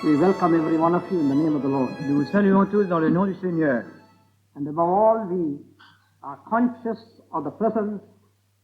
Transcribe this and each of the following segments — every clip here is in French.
We welcome every one of you in the name of the Lord. Nous vous saluons tous dans le nom du Seigneur. And above all, we are conscious of the presence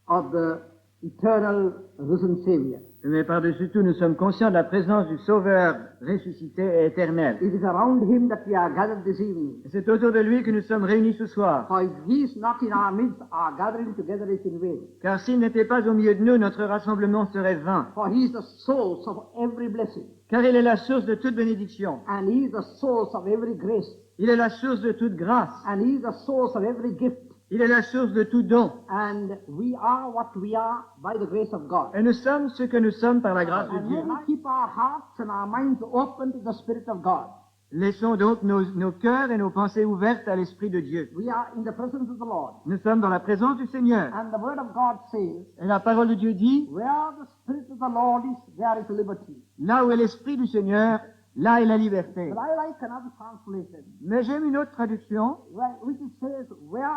of the eternal risen Savior. Mais par-dessus tout, nous sommes conscients de la présence du Sauveur ressuscité et éternel. It is around him that we are gathered this evening. Et c'est autour de lui que nous sommes réunis ce soir. For if he is not in our midst, our gathering together is in vain. Car s'il n'était pas au milieu de nous, notre rassemblement serait vain. For he is the source of every blessing. Car il est la source de toute bénédiction. And he is the source of every grace. Il est la source de toute grâce. And he is the source of every gift. Il est la source de tout don. And we are what we are by the grace of God. Et nous sommes ce que nous sommes par la grâce de And Dieu. may we keep our hearts and our minds open to the Spirit of God. Laissons donc nos cœurs et nos pensées ouvertes à l'Esprit de Dieu. We are in the presence of the Lord. Nous sommes dans la présence du Seigneur. And the Word of God says, Et la parole de Dieu dit, where the Spirit of the Lord is, there is liberty. là où est l'Esprit du Seigneur, là est la liberté. But I like another translation, Mais j'aime une autre traduction, which says, where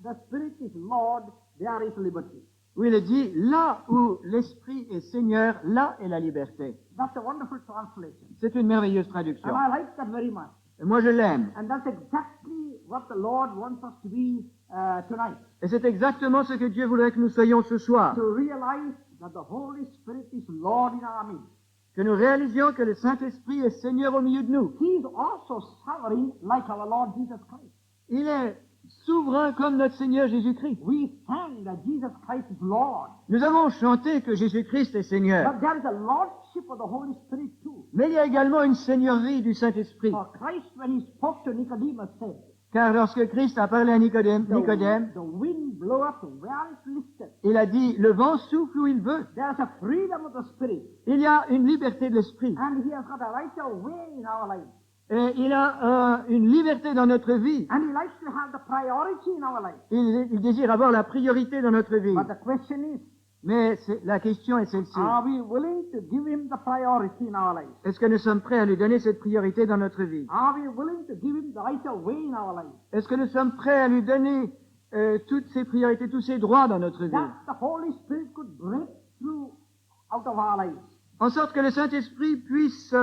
the Spirit is Lord, there is liberty. où il est dit, là où l'Esprit est Seigneur, là est la liberté. That's a wonderful translation. C'est une merveilleuse traduction. And I like that very much. Et moi, je l'aime. And that's exactly what the Lord wants us to be tonight. Et c'est exactement ce que Dieu voudrait que nous soyons ce soir. To realize that the Holy Spirit is Lord in our midst. Que nous réalisions que le Saint-Esprit est Seigneur au milieu de nous. He is also sovereign like our Lord Jesus Christ. Il est souverain comme notre Seigneur Jésus-Christ. We sang that Jesus Christ is Lord. Nous avons chanté que Jésus-Christ est Seigneur. But there is a lordship of the Holy Spirit too. Mais il y a également une seigneurie du Saint-Esprit. For Christ, when he spoke to Nicodemus, said, Car lorsque Christ a parlé à Nicodème, the wind blow up where it listed. il a dit, le vent souffle où il veut. There is a freedom of the Spirit. Il y a une liberté de l'Esprit. And he has got a right of way in our life. Et il a une liberté dans notre vie. And he likes to have the priority in our life. Il désire avoir la priorité dans notre vie. But the question is, Mais la question est celle-ci. are we willing to give him the priority in our life? Est-ce que nous sommes prêts à lui donner cette priorité dans notre vie? Are we willing to give him the right of way in our life? Est-ce que nous sommes prêts à lui donner toutes ces priorités, tous ces droits dans notre vie? That the Holy Spirit could break through out of our lives. En sorte que le Saint-Esprit puisse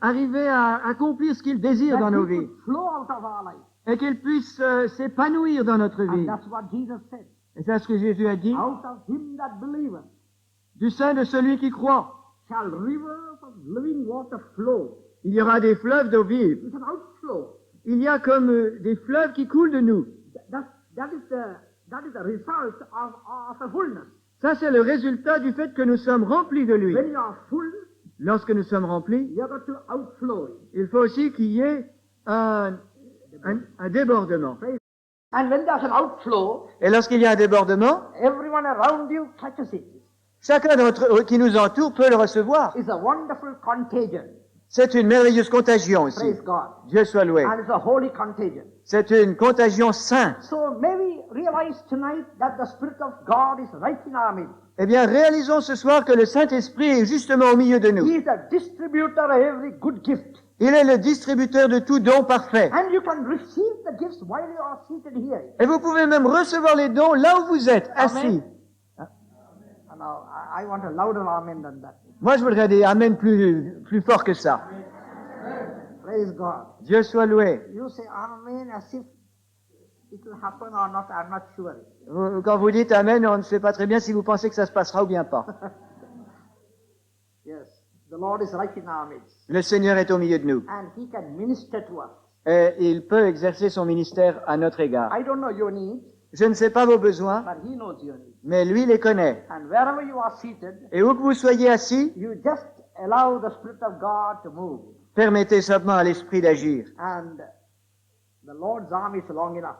arriver à accomplir ce qu'il désire dans nos That he vies. could flow out of our lives. Et qu'il puisse s'épanouir dans notre And vie. that's what Jesus said. Et c'est ce que Jésus a dit. Out of him that believeth Du sein de celui qui croit, shall rivers of living water flow. il y aura des fleuves d'eau vive. It's an outflow. Il y a comme des fleuves qui coulent de nous. That is the result of a fullness. Ça, c'est le résultat du fait que nous sommes remplis de lui. When you are full, Lorsque nous sommes remplis, you have got to outflow it. il faut aussi qu'il y ait un débordement. And when there's an outflow, Et lorsqu'il y a un débordement, everyone around you catches it. chacun d'entre eux qui nous entoure peut le recevoir. It's a wonderful contagion. C'est une merveilleuse contagion aussi. Praise God. Dieu soit loué. And it's a holy contagion. C'est une contagion sainte. So may we realize tonight that the Spirit of God is right in our midst. Eh bien, réalisons ce soir que le Saint-Esprit est justement au milieu de nous. He is the distributor of every good gift. Il est le distributeur de tout don parfait. And you can receive the gifts while you are seated here. Et vous pouvez même recevoir les dons là où vous êtes, assis. And now, I want a louder amen than that. Moi, je voudrais des amen plus forts que ça. Praise God. Dieu soit loué. You say amen as if it will happen or not, I'm not sure. Quand vous dites amen, on ne sait pas très bien si vous pensez que ça se passera ou bien pas. Yes, the Lord is right in our midst. Le Seigneur est au milieu de nous. And He can minister to us. Et il peut exercer son ministère à notre égard. I don't know your needs, Je ne sais pas vos besoins, but He knows your needs. mais lui les connaît. And wherever you are seated, Et où que vous soyez assis, you just allow the Spirit of God to move. permettez simplement à l'Esprit d'agir. And the Lord's arm is long enough.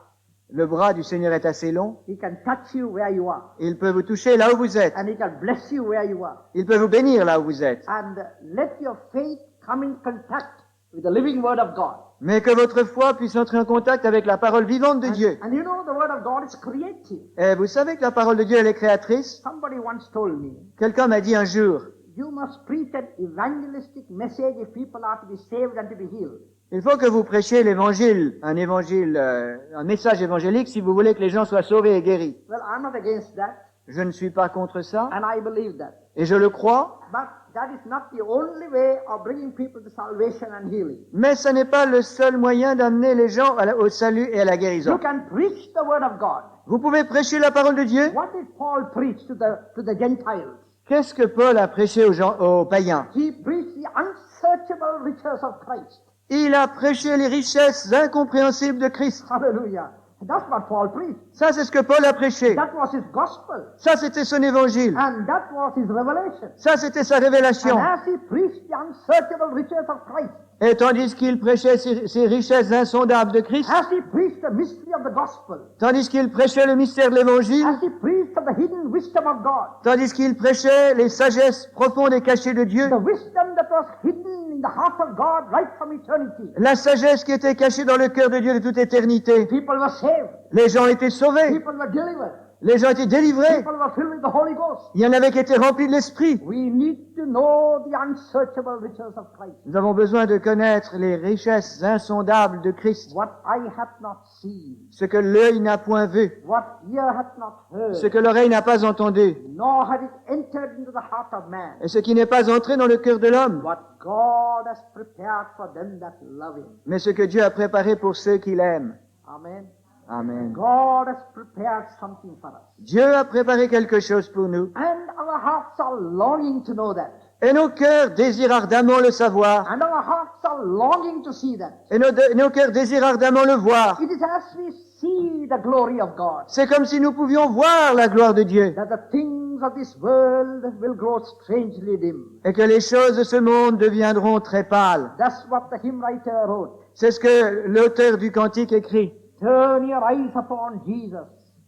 Le bras du Seigneur est assez long. He can touch you where you are. Il peut vous toucher là où vous êtes. And He can bless you where you are. Il peut vous bénir là où vous êtes. And let your faith come in contact with the living Word of God. Mais que votre foi puisse entrer en contact avec la parole vivante de Dieu. And you know the Word of God is creative. Et vous savez que la parole de Dieu, elle est créatrice. Somebody once told me, Quelqu'un m'a dit un jour, you must preach an evangelistic message if people are to be saved and to be healed. il faut que vous prêchiez l'évangile, un message évangélique si vous voulez que les gens soient sauvés et guéris. Well, I'm not against that, Je ne suis pas contre ça, and I believe that. et je le crois, But that is not the only way of bringing people to salvation and healing. Mais ce n'est pas le seul moyen d'amener les gens au salut et à la You guérison. can preach the word of God. Vous pouvez prêcher la parole de Dieu. What did Paul preach to the Gentiles? Qu'est-ce que Paul a prêché aux païens? He preached the unsearchable riches of Christ. Il a prêché les richesses incompréhensibles de Christ. Hallelujah. That's what Paul preached. Ça, c'est ce que Paul a prêché. That was his gospel. Ça, c'était son évangile. And that was his revelation. Ça, c'était sa révélation. And as he preached the unsearchable riches of Christ, Et tandis qu'il prêchait ces richesses insondables de Christ, as he preached the mystery of the gospel, tandis qu'il prêchait le mystère de l'évangile, as he preached of the hidden wisdom of God, tandis qu'il prêchait les sagesses profondes et cachées de Dieu, the wisdom that was hidden in the heart of God right from eternity, la sagesse qui était cachée dans le cœur de Dieu de toute éternité, people were saved, les gens étaient sauvés, people were delivered, les gens étaient délivrés, people were filled with the Holy Ghost. il y en avait qui étaient remplis de l'Esprit. We need to know the unsearchable riches of Christ. Nous avons besoin de connaître les richesses insondables de Christ, What eye hath not seen, ce que l'œil n'a point vu, what ear hath not heard, ce que l'oreille n'a pas entendu, nor had it entered into the heart of man, et ce qui n'est pas entré dans le cœur de l'homme, what God has prepared for them that love him. mais ce que Dieu a préparé pour ceux qui l'aiment. Amen. Amen. God has prepared something for us. Dieu a préparé quelque chose pour nous, And our hearts are longing to know that. et nos cœurs désirent ardemment le savoir, And our hearts are longing to see that. et nos cœurs désirent ardemment le voir. It is as we see the glory of God C'est comme si nous pouvions voir la gloire de Dieu, that the things of this world will grow strangely dim. et que les choses de ce monde deviendront très pâles. That's what the hymn writer wrote. C'est ce que l'auteur du cantique écrit. Turn your eyes upon Jesus.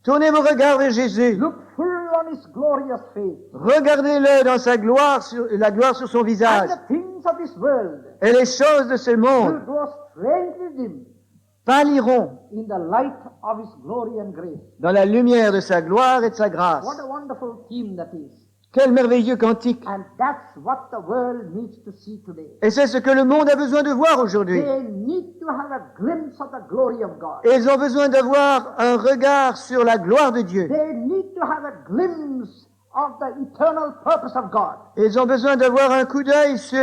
Tournez vos regards vers Jésus. Look full on his glorious face. Regardez-le dans sa gloire, la gloire sur son And visage. the things of this world Et les choses de ce will monde grow strangely dim pâliront in the light of his glory and grace. dans la lumière de sa gloire et de sa grâce. What a wonderful theme that is. Quel merveilleux cantique! And that's what the world needs to see today. Et c'est ce que le monde a besoin de voir aujourd'hui. They need to have a glimpse of the glory of God. Et ils ont besoin d'avoir un regard sur la gloire de Dieu. They need to have a glimpse of the eternal purpose of God. Et ils ont besoin d'avoir un coup d'œil sur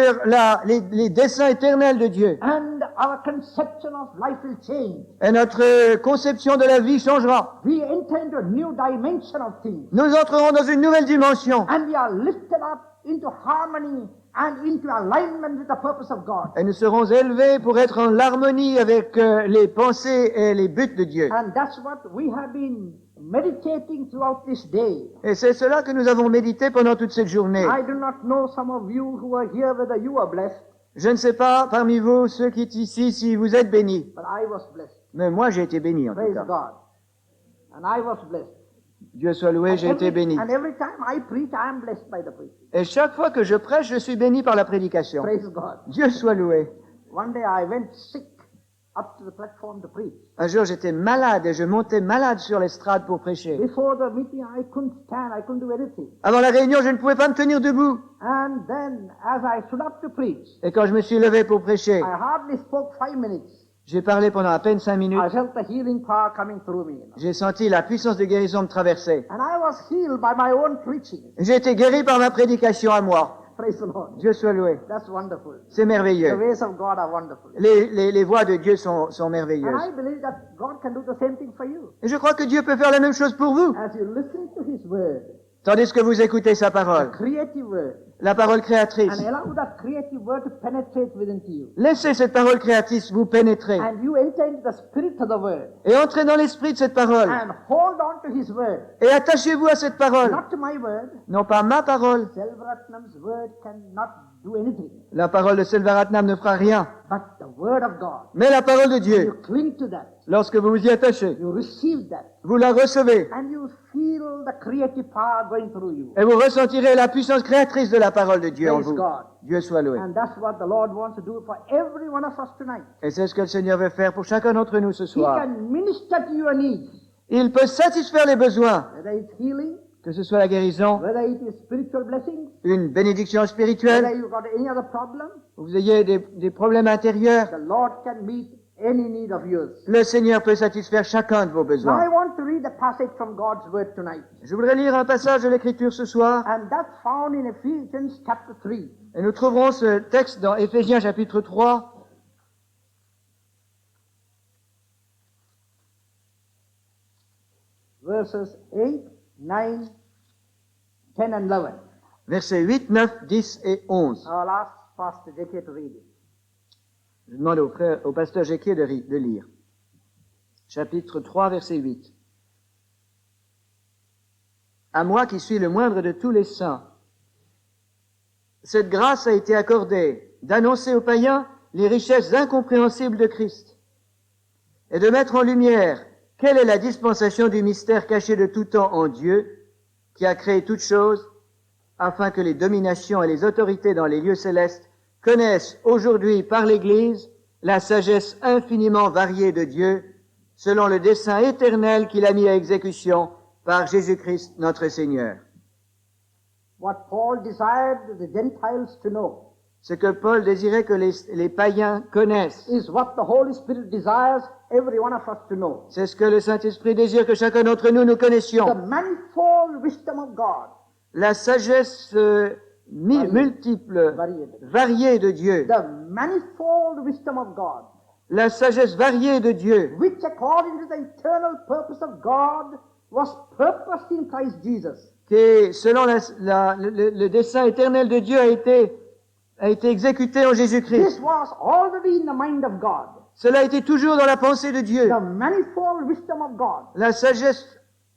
les desseins éternels de Dieu. And our conception of life will change. Et notre conception de la vie changera. We enter into a new dimension of things. Nous entrerons dans une nouvelle dimension. And we are lifted up into harmony and into alignment with the purpose of God. Et nous serons élevés pour être en harmonie avec les pensées et les buts de Dieu. And that's what we have been meditating throughout this day. Et c'est cela que nous avons médité pendant toute cette journée. I do not know some of you who are here whether you are blessed, Je ne sais pas parmi vous, ceux qui sont ici, si vous êtes bénis. but I was blessed. Mais moi, j'ai été béni en tout Praise cas. God. And I was blessed. Dieu soit loué, j'ai été béni. And every time I preach, I am blessed by the preaching. Et chaque fois que je prêche, je suis béni par la prédication. Praise God. Dieu soit loué. One day I went sick up to the platform to preach. Un jour, j'étais malade et je montais malade sur l'estrade pour prêcher. Before the meeting, I couldn't stand. I couldn't do anything. Avant la réunion, je ne pouvais pas me tenir debout. And then, as I stood up to preach, Et quand je me suis levé pour prêcher, I hardly spoke 5 minutes. j'ai parlé pendant à peine 5 minutes. I felt the healing power coming through me. J'ai senti la puissance de guérison me traverser. And I was healed by my own preaching. J'ai été guéri par ma prédication à moi. Praise the Lord. Dieu soit loué. That's wonderful. C'est The merveilleux. ways of God are wonderful. Les voies de Dieu sont And merveilleuses. I believe that God can do the same thing for you. Et je crois que Dieu peut faire la même chose pour vous. As you listen to His word, Tandis que vous écoutez sa the parole, creative word, la parole créatrice. and allow that creative word to penetrate within you. Laissez cette parole créatrice vous pénétrer. And you enter into the spirit of the word. Et entrez dans l'esprit de cette parole. And hold on to His word. Et attachez-vous à cette parole. Not to my word. Non pas ma parole. Selvaratnam's word cannot do anything. La parole de Selvaratnam ne fera rien. But the word of God. Mais la parole de You Dieu, cling to that. lorsque vous vous y attachez, You receive that. vous la recevez. And you feel the creative power going through you. Et vous ressentirez la puissance créatrice de la parole de Dieu en Praise vous. God. Dieu soit loué. And that's what the Lord wants to do for every one of us tonight. Et c'est ce que le Seigneur veut faire pour chacun d'entre nous ce He soir. can minister to your needs, Il peut satisfaire les besoins, whether it's healing, que ce soit la guérison, whether it is spiritual blessings, une bénédiction whether spirituelle, you've got any other problem. ou vous ayez des problèmes intérieurs. The Lord can meet any need of yours. Le Seigneur peut satisfaire chacun de vos Now besoins. I want to read a passage from God's Word tonight. Je voudrais lire un passage de l'Écriture ce soir, And that's found in Ephesians chapter 3. et nous trouverons ce texte dans Éphésiens chapitre 3, Verses 8, 9, 10 and 11. versets 8, 9, 10 et 11. I'll ask Pastor J.K. to read it. Je demande au pasteur Jequier de lire. Chapitre 3, verset 8. À moi qui suis le moindre de tous les saints, cette grâce a été accordée d'annoncer aux païens les richesses incompréhensibles de Christ et de mettre en lumière quelle est la dispensation du mystère caché de tout temps en Dieu, qui a créé toutes choses, afin que les dominations et les autorités dans les lieux célestes connaissent aujourd'hui par l'Église la sagesse infiniment variée de Dieu, selon le dessein éternel qu'il a mis à exécution par Jésus-Christ notre Seigneur. What Paul desired the Gentiles to know Ce que Paul désirait que les païens connaissent, is what the Holy Spirit desires every one of us to know. c'est ce que le Saint-Esprit désire que chacun d'entre nous The connaissions. manifold wisdom of God, La sagesse multiple, variée de Dieu. the manifold wisdom of God, La sagesse variée de Dieu, which according to the eternal purpose of God was purposed in Christ Jesus. qui, selon le dessein éternel de Dieu, a été exécuté en Jésus-Christ. This was already in the mind of God. Cela a été toujours dans la pensée de Dieu. The manifold wisdom of God, La sagesse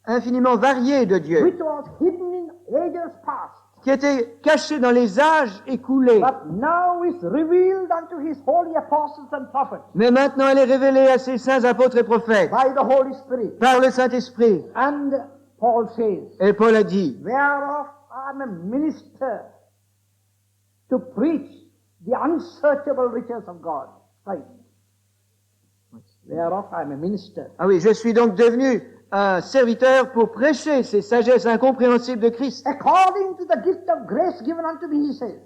infiniment variée de Dieu, which was hidden in ages past, qui était cachée dans les âges écoulés, but now is revealed unto his holy apostles and prophets mais maintenant elle est révélée à ses saints apôtres et prophètes by the Holy Spirit. par le Saint-Esprit. And Paul says, Et Paul a dit, whereof I am a minister to preach the unsearchable riches of God. Right. Whereof I am a minister. ah oui, je suis donc devenu un serviteur pour prêcher ces sagesses incompréhensibles de Christ. According to the gift of grace given unto me, he says,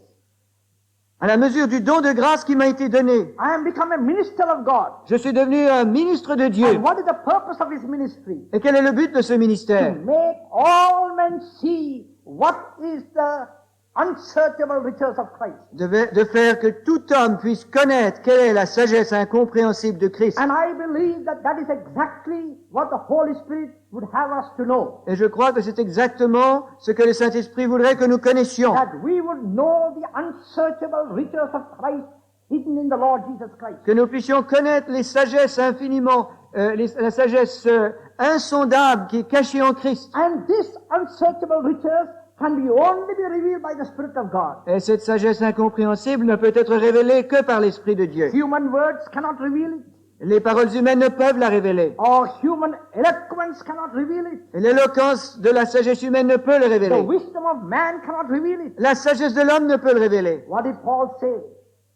À la mesure du don de grâce qui m'a été donné, I am become a minister of God. je suis devenu un ministre de Dieu. And what is the purpose of his ministry? Et quel est le but de ce To ministère? make all men see what is the unsearchable riches of Christ. De faire que tout homme puisse connaître quelle est la sagesse incompréhensible de Christ. And I believe that that is exactly what the Holy Spirit would have us to know. Et je crois que c'est exactement ce que le Saint-Esprit voudrait que nous connaissions. That we would know the unsearchable riches of Christ hidden in the Lord Jesus Christ. Que nous puissions connaître les sagesses infiniment, la sagesse insondable qui est cachée en Christ. And this unsearchable riches can be only be revealed by the Spirit of God. Et cette sagesse incompréhensible ne peut être révélée que par l'Esprit de Dieu. Human words cannot reveal it. Les paroles humaines ne peuvent la révéler. Or human eloquence cannot reveal it. Et l'éloquence de la sagesse humaine ne peut le The révéler. wisdom of man cannot reveal it. La sagesse de l'homme ne peut le révéler. What did Paul say?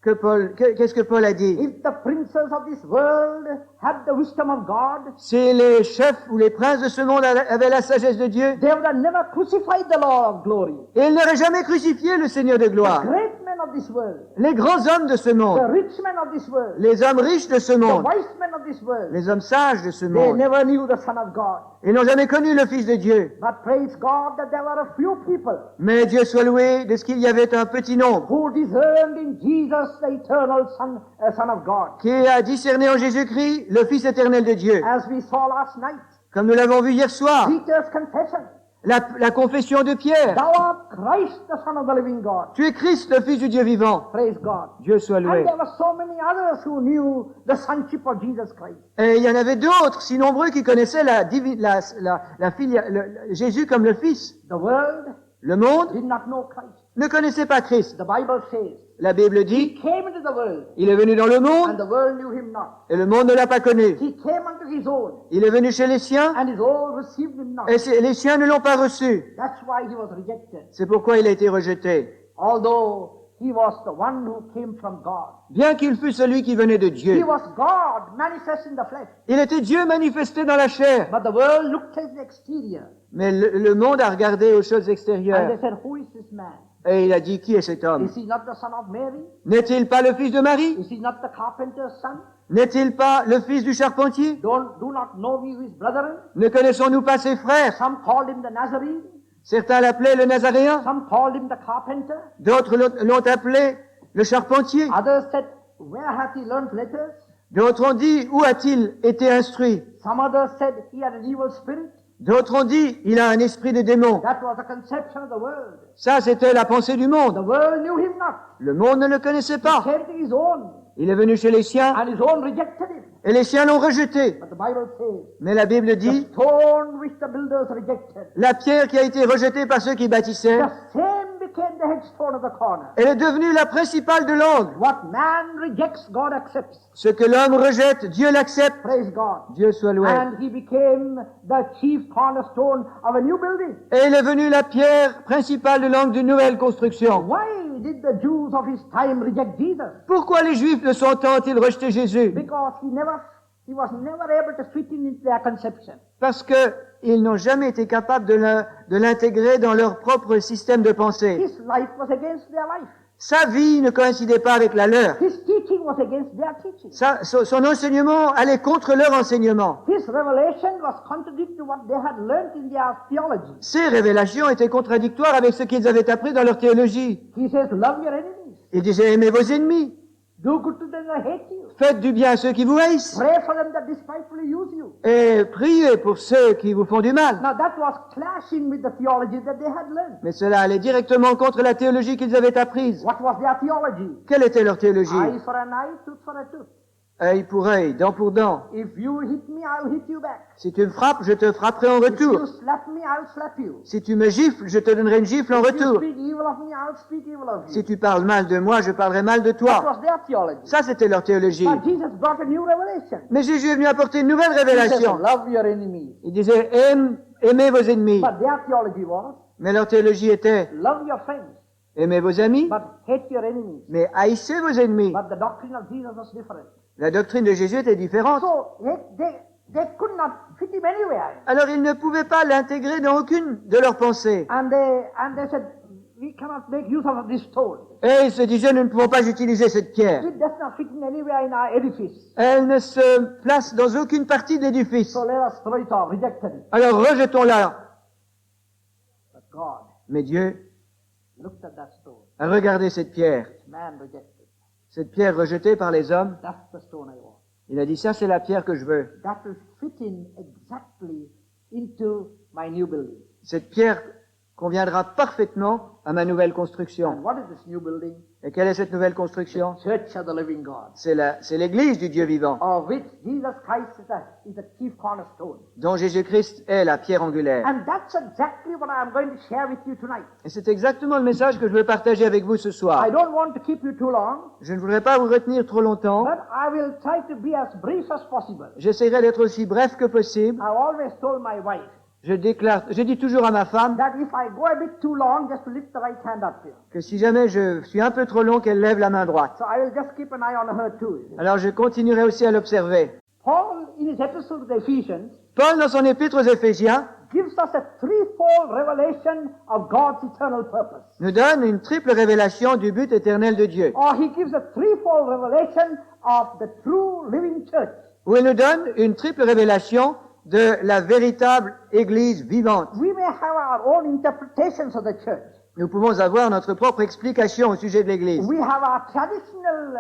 Qu'est-ce que Paul a dit? If the princes of this world had the wisdom of God, Si les chefs ou les princes de ce monde avaient la sagesse de Dieu, they would have never crucified the Lord of glory. ils n'auraient jamais crucifié le Seigneur de The gloire. great men of this world, Les grands hommes de ce the monde, rich men of this world, les hommes riches de ce the monde, wise men of this world, les hommes sages de ce they monde, never knew the Son of God. ils n'ont jamais connu le Fils de Dieu. But praise God that there were a few people Mais Dieu soit loué de ce qu'il y avait un petit nombre who discerned in Jesus the eternal Son of God. qui a discerné en Jésus-Christ le Fils éternel de Dieu. As we saw last night, Comme nous l'avons vu hier soir, Peter's confession, la confession de Pierre. thou art Christ, the Son of the living God. Tu es Christ, le Fils du Dieu vivant. Praise God. Dieu soit And loué. there were so many others who knew the sonship of Jesus Christ. Et il y en avait d'autres, si nombreux, qui connaissaient Jésus comme le Fils. The world Le monde did not know Christ. ne connaissait pas Christ. The Bible says, La Bible He dit, came into the world, il est venu dans le and monde, the world knew Him not. et le monde ne l'a pas connu. He came unto His own, Il est venu chez les siens, and His own received Him not. et les siens ne l'ont pas reçu. That's why He was rejected. C'est pourquoi il a été rejeté. Although He was the one who came from God. Bien qu'il fût celui qui venait de He Dieu. was God manifest in the flesh. Il était Dieu manifesté dans la chair. But the world looked at the exterior, Mais le monde a regardé aux choses and they extérieures. said, who is this man? Et il a dit, qui est cet homme? Is he not the son of Mary? N'est-il pas le fils de Marie? Is he not the carpenter's son? N'est-il pas le fils du charpentier? Do not know we his brethren? Ne connaissons-nous pas ses frères? Some called him the Nazarene, Certains l'appelaient le Nazaréen, some called him the carpenter, d'autres l'ont appelé le charpentier. others said, where hath he learned letters? D'autres ont dit, où a-t-il été instruit? Some others said he had an evil spirit. D'autres ont dit, il a un esprit de démon. That was the conception of the world. Ça, c'était la pensée du The monde. world knew him not. Le monde ne le connaissait He pas. came to his own, Il est venu chez les siens, and his own rejected him. et les siens l'ont rejeté. But the Bible says, Mais la Bible the dit, stone which the builders rejected, la pierre qui a été rejetée par ceux qui bâtissaient, the same became the headstone of the corner. elle est devenue la principale de l'angle. What man rejects, God accepts. Ce que l'homme rejette, Dieu l'accepte. Praise God. Dieu soit loué. And he became the chief cornerstone of a new building. Et il est venu la pierre principale de l'angle d'une nouvelle construction. Why did the Jews of his time reject Jesus? Pourquoi les Juifs de son temps ont-ils rejeté Jésus? Because he was never able to fit in into their conception. Parce qu'ils n'ont jamais été capables de l'intégrer dans leur propre système de pensée. His life was against their life. Sa vie ne coïncidait pas avec la leur. His teaching was against their teaching. Son enseignement allait contre leur enseignement. His revelation was contradictory to what they had learned in their theology. Ces révélations étaient contradictoires avec ce qu'ils avaient appris dans leur théologie. He says, love your enemies. Il disait, aimez vos ennemis. Do good to them that hate you. Faites du bien à ceux qui vous haïssent. Pray for them that despitefully use you. Et priez pour ceux qui vous font du mal. Now that was clashing with the theology that they had learned. Mais cela allait directement contre la théologie qu'ils avaient apprise. What was their theology? Quelle était leur théologie? Eye for an eye, tooth for a tooth. Œil pour œil, dent pour dent. If you hit me, I'll hit you back. Si tu me frappes, je te frapperai en If retour. you slap me, I'll slap you. Si tu me gifles, je te donnerai une gifle en If you retour. speak evil of me, I'll speak evil of you. Si tu parles mal de moi, je parlerai mal de That toi. was their theology. Ça, c'était leur théologie. But Jesus brought a new revelation. Mais Jésus est venu apporter une nouvelle He says, révélation. love your enemies. Il disait, aimez vos ennemis. But their theology was, Mais leur théologie était, love your friends, aimez vos amis, but hate your enemies. mais haïssez vos ennemis. But the doctrine of Jesus was different. La doctrine de Jésus était différente. So they could not fit him anywhere. Alors ils ne pouvaient pas l'intégrer dans aucune de leurs pensées. And they said, we cannot make use of this stone. Et ils se disaient, nous ne pouvons pas utiliser cette pierre. It does not fit in anywhere in our edifice. Elle ne se place dans aucune partie de l'édifice. So let us throw it off, rejected it. Alors rejetons-la. But God Mais Dieu looked at that stone. a regardé cette pierre. Man rejected. Cette pierre rejetée par les hommes. That's the stone I want. Il a dit, ça c'est la pierre que je veux. That will fit in exactly into my new building. Cette pierre conviendra parfaitement à ma nouvelle construction. And what is this new building? Et quelle est cette nouvelle construction? Church of the living God, C'est l'église du Dieu vivant, of which Jesus Christ is the chief cornerstone. dont Jésus-Christ est la pierre angulaire. And that's exactly what I'm going to share with you tonight. Et c'est exactement le message que je veux partager avec vous ce soir. I don't want to keep you too long, Je ne voudrais pas vous retenir trop longtemps. but I will try to be as brief as possible. J'essaierai d'être aussi bref que possible. I've always told my wife Je dis toujours à ma femme that if I go a bit too long, just to lift the right hand up here. que si jamais je suis un peu trop long, qu'elle lève la main droite. So I will just keep an eye on her too. Alors je continuerai aussi à l'observer. Paul, in his epistle to the Ephesians, Paul, dans son épître aux Éphésiens, gives us a threefold revelation of God's eternal purpose. nous donne une triple révélation du but éternel de Dieu. Or he gives a threefold revelation of the true living church. Où il nous donne une triple révélation de la véritable Église vivante. We may have our own interpretations of the church. Nous pouvons avoir notre propre explication au sujet de l'Église. We have our traditional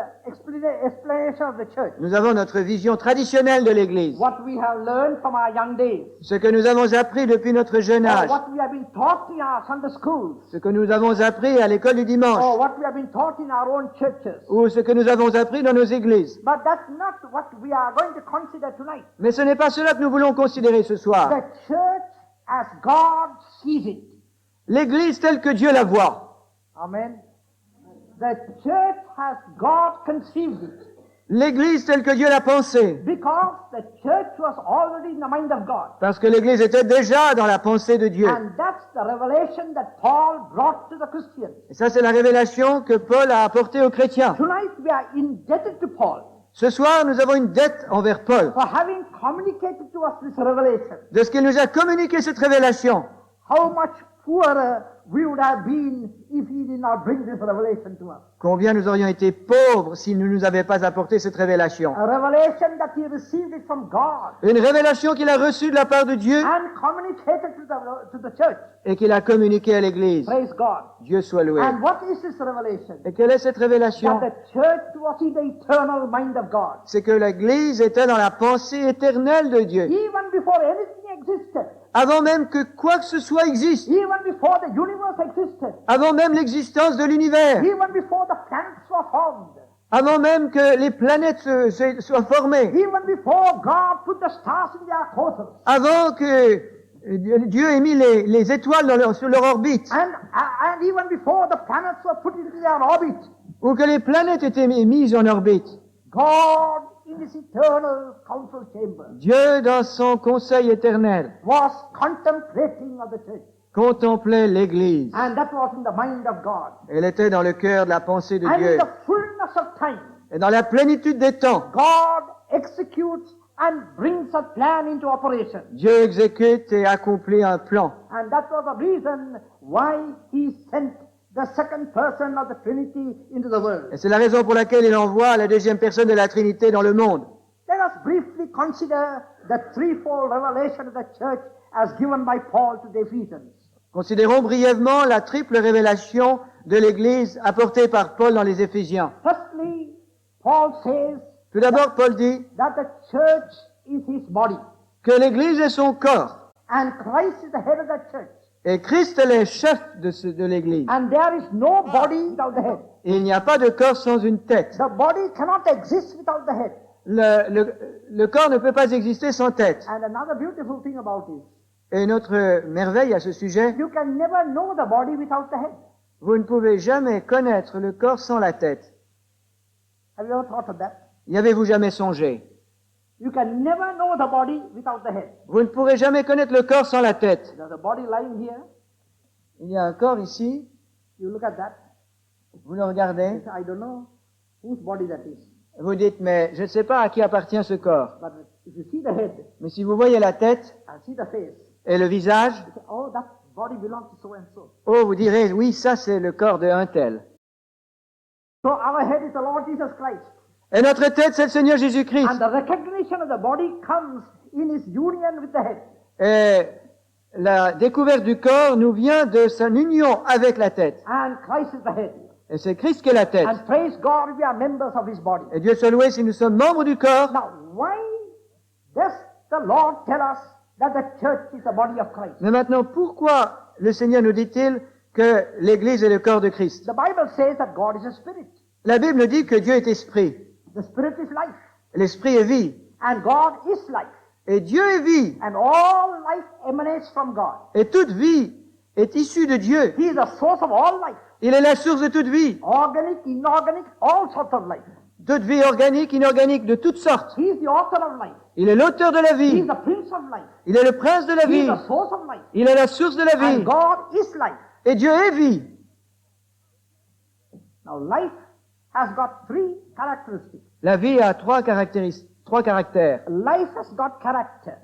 explanation of the church. Nous avons notre vision traditionnelle de l'Église. What we have learned from our young days. Ce que nous avons appris depuis notre jeune Or âge. what we have been taught in our Sunday schools. Ce que nous avons appris à l'école du dimanche. Or what we have been taught in our own churches. Ou ce que nous avons appris dans nos églises. But that's not what we are going to consider tonight. Mais ce n'est pas cela que nous voulons considérer ce soir. The church as God sees it. L'Église telle que Dieu la voit. Amen. The church has God conceived it. L'Église telle que Dieu l'a pensée. Because the church was already in the mind of God. Parce que l'Église était déjà dans la pensée de Dieu. And that's the revelation that Paul brought to the Christians. Et ça, c'est la révélation que Paul a apportée aux chrétiens. Tonight we are indebted to Paul Ce soir, nous avons une dette envers Paul. for having communicated to us this revelation. De ce qu'il nous a communiqué cette révélation. How much poorer we would have been if he did not bring this revelation to us. Combien nous aurions été pauvres s'il ne nous avait pas apporté cette révélation. A revelation that he received it from God Une révélation qu'il a reçue de la part de Dieu and communicated to the church. et qu'il a communiquée à l'Église. Praise God. Dieu soit loué. And what is this revelation? Et quelle est cette révélation? That the church was in the eternal mind of God. C'est que l'Église était dans la pensée éternelle de Dieu. Even before anything existed, Avant même que quoi que ce soit existe. even before the universe existed, Avant même l'existence de l'univers. even before the planets were formed, Avant même que les planètes soient formées. even before God put the stars in their courses, Avant que Dieu ait mis les étoiles sur leur orbite. and even before the planets were put into their orbit, Ou que les planètes étaient mises en orbite. God in his eternal council chamber Dieu, dans son conseil éternel, was contemplating of the church. contemplait l'Église. And that was in the mind of God. Elle était dans le cœur de la pensée de And Dieu. in the fullness of time, Et dans la plénitude des temps, God executes and brings a plan into operation. Dieu exécute et accomplit un plan. And that was the reason why he sent the second person of the Trinity into the world. Et c'est la raison pour laquelle il envoie la deuxième personne de la Trinité dans le monde. Let us briefly consider the threefold revelation of the church as given by Paul to the Ephesians. Considérons brièvement la triple révélation de l'Église apportée par Paul dans les Éphésiens. Firstly, Paul says Tout d'abord, Paul dit that the church is his body, que l'Église est son corps and Christ is the head of that church. et Christ est le chef de l'Église. And there is no body without the head. Et il n'y a pas de corps sans une tête. The body cannot exist without the head. Le corps ne peut pas exister sans tête. And another beautiful thing about it, Et une autre merveille à ce sujet, you can never know the body without the head. vous ne pouvez jamais connaître le corps sans la tête. Have you ever thought of that? Y avez-vous jamais songé? You can never know the body without the head. Vous ne pourrez jamais connaître le corps sans la tête. There's a body lying here. Il y a un corps ici, You look at that. vous le regardez, You say, I don't know whose body that is. vous dites, mais je ne sais pas à qui appartient ce corps. But if you see the head Mais si vous voyez la tête and see the face, et le visage, you say, oh, that body belongs to so and so. oh, vous direz, oui, ça c'est le corps de un tel. So our head is the Lord Jesus Christ. Et notre tête, c'est le Seigneur Jésus-Christ. And the recognition of the body comes in his union with the head. Et la découverte du corps nous vient de son union avec la tête. And Christ is the head. Et c'est Christ qui est la tête. And praise God, we are members of his body. Et Dieu soit loué si nous sommes membres du corps. Now, why does the Lord tell us that the church is the body of Christ? Mais maintenant, pourquoi le Seigneur nous dit-il que l'Église est le corps de Christ? The Bible says that God is a spirit. La Bible dit que Dieu est esprit. The spirit is life. L'esprit est vie. And God is life. Et Dieu est vie. And all life emanates from God. Et toute vie est issue de Dieu. He is the source of all life. Il est la source de toute vie. Organic, inorganic, all sorts of life. Toute vie organique, inorganique, de toutes sortes. He is the author of life. Il est l'auteur de la He is vie. the prince of life. Il est le prince de la He is vie. the source of life. Il est la source de la And vie. God is life. Et Dieu est vie. Now, life has got three characteristics. La vie a trois caractères. Life has got character.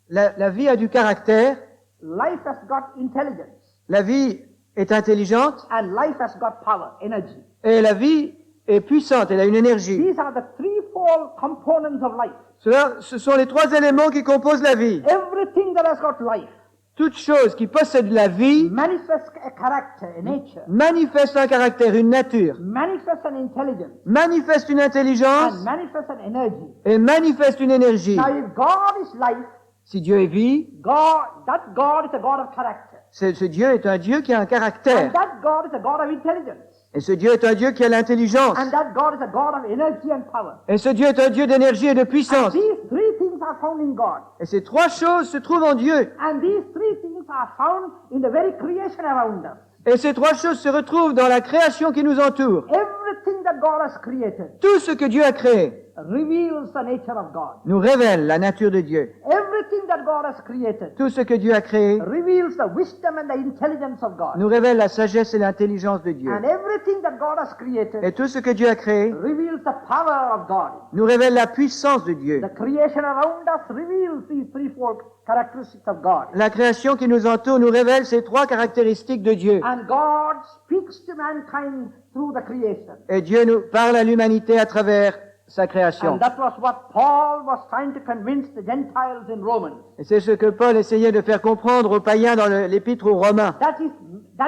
La vie a du caractère. Life has got intelligence. La vie est intelligente. And life has got power, energy. Et la vie est puissante. Elle a une énergie. These are the threefold components of life. Ce sont les trois éléments qui composent la vie. Everything that has got life Toute chose qui possède la vie manifests a character, a nature, manifeste un caractère, une nature, manifests an intelligence, manifeste une intelligence and manifests an energy. et manifeste une énergie. Now, if God is life, Si Dieu est vie, that God is a God of character. ce Dieu est un Dieu qui a un And caractère. that God is a God of intelligence. Et ce Dieu est un Dieu qui a l'intelligence. And that God is a God of energy and power. Et ce Dieu est un Dieu d'énergie et de And puissance. these three things are found in God. Et ces trois choses se trouvent en Dieu. And these three things are found in the very creation around us. Et ces trois choses se retrouvent dans la création qui nous entoure. Everything that God has created Tout ce que Dieu a créé reveals the nature of God. nous révèle la nature de Dieu. Everything Everything that God has created Tout ce que Dieu a créé reveals the wisdom and the intelligence of God. nous révèle la sagesse et l'intelligence de Dieu. And everything that God has created Et tout ce que Dieu a créé reveals the power of God. nous révèle la puissance de Dieu. The creation around us reveals these threefold characteristics of God. La création qui nous entoure nous révèle ces trois caractéristiques de Dieu. And God speaks to mankind through the creation. Et Dieu nous parle à l'humanité à travers sa création. And that was what Paul was trying to convince the Gentiles in Romans. Et c'est ce que Paul essayait de faire comprendre aux païens dans l'épître aux Romains. That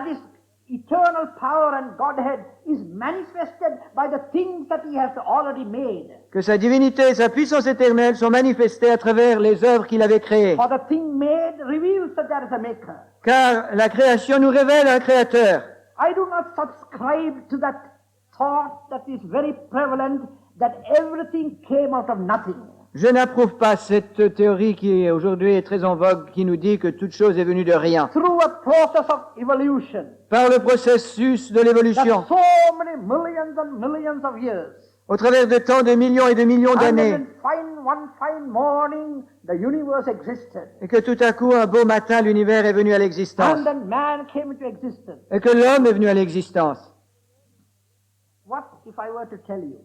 is eternal power and Godhead is manifested by the things that he has already made. Que sa divinité et sa puissance éternelle sont manifestées à travers les œuvres qu'il avait créées. For the thing made reveals that there is a maker. Car la création nous révèle un créateur. I do not subscribe to that thought that is very prevalent that everything came out of nothing. Je n'approuve pas cette théorie qui aujourd'hui est très en vogue, qui nous dit que toute chose est venue de rien. Through a process of evolution, Par le processus de that l'évolution, so many millions and millions of years, au travers de tant de millions et de millions and d'années, then one fine morning, the universe existed. et que tout à coup, un beau matin, l'univers est venu à l'existence, And then man came into existence. et que l'homme est venu à l'existence. What if I were to tell you